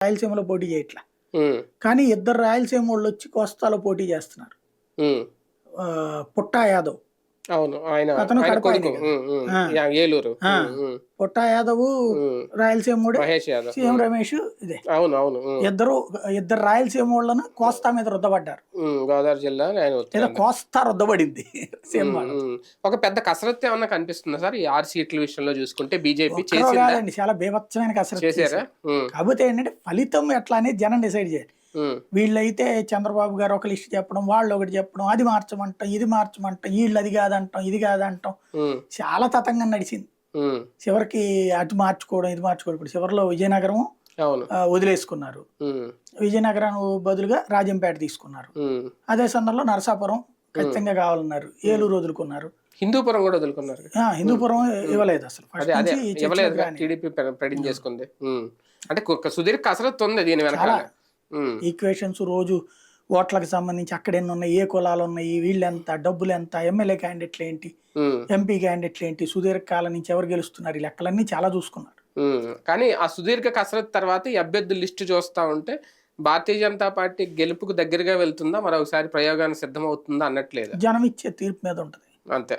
రాయలసీమలో పోటీ చేయట్లా. ఉమ్, కానీ ఇద్దరు రాయలసీమ వాళ్ళు వచ్చి కోస్తాలో పోటీ చేస్తున్నారు. ఉమ్. పుట్టా యాదవ్ అవును, ఆయన అతను ఆయన కడప కొడుకు. ఆయనే కదా. ఆ, ఏలూరు. ఆ. పుట్టా యాదవ్ ఉమ్. రాయలసీముడే, మహేష్ యాదవ్. సీఎం రమేష్ ఇదే. అవును, అవును. ఇద్దరు ఇద్దరు రాయలసీమ వాళ్ళను కోస్తా మీద రుద్దబడ్డారు. గోదావరి జిల్లా ఆయన లేదా ఉత్తరాంధ్ర. కోస్తా రుద్దబడింది సీఎం వాళ్ళతో. ఒక పెద్ద కసరత్తు ఏమన్నా కనిపిస్తుందా సార్ ఈ 6 సీట్ల విషయంలో చూసుకుంటే? బీజేపీ ఒక్కరో చేసిందా? కాదండి, చాలా బీభత్సమైన కసరత్తు చేశారా? చేశారు. కాకపోతే ఏంటంటే ఫలితం ఎట్లా అనేది జనం డిసైడ్ చేయాలి. ఉమ్, వీళ్ళైతే చంద్రబాబు గారు ఒక లిస్ట్ చెప్పడం, వాళ్ళు ఒకటి చెప్పడం, అది మార్చమంటాం, ఇది మార్చమంటాం, వీళ్ళు అది కాదంటాం, ఇది కాదంటాం, ఉమ్, చాలా తతంగం నడిచింది. ఉమ్. చివరికి అటు మార్చుకోవడం, ఇది మార్చుకోవడం. ఇప్పుడు చివరిలో విజయనగరం అవును. వదిలేసుకున్నారు. ఉమ్, విజయనగరం బదులుగా రాజంపేట తీసుకున్నారు. ఉమ్, అదే సందర్భంలో నరసాపురం ఖచ్చితంగా కావాలన్నారు, ఏలూరు వదులుకున్నారు. హిందూపురం కూడా వదులుకున్నారు. హిందూపురం ఇవ్వలేదు అసలు, ఫస్ట్ అదే నుంచి ఇవ్వలేదు. చర్చలోకి రాని. టీడీపీ ప్రెడిక్ట్ చేసుకుంది. అంటే సుదీర్ఘ కసరత్తు ఉంది దీని వెనకాల. చాలా ఈక్వేషన్స్ రోజు ఓట్లకు సంబంధించి అక్కడ ఎన్ని ఉన్నాయి, ఏ కులాలు ఉన్నాయి, వీళ్ళు ఎంత, డబ్బులు ఎంత, ఎమ్మెల్యే క్యాండిడేట్లు ఏంటి, ఎంపీ క్యాండిడేట్లు ఏంటి, సుదీర్ఘకాలం నుంచి ఎవరు గెలుస్తున్నారు, ఈ లెక్కలన్నీ చాలా చూసుకున్నారు. కానీ ఆ సుదీర్ఘ కసరత్తు తర్వాత ఈ అభ్యర్థుల లిస్టు చూస్తా ఉంటే భారతీయ జనతా పార్టీ గెలుపుకు దగ్గరగా వెళ్తుందా, మరొకసారి ప్రయోగానికి సిద్ధమవుతుందా అన్నట్లేదు. జనం ఇచ్చే తీర్పు మీద ఉంటది అంతే.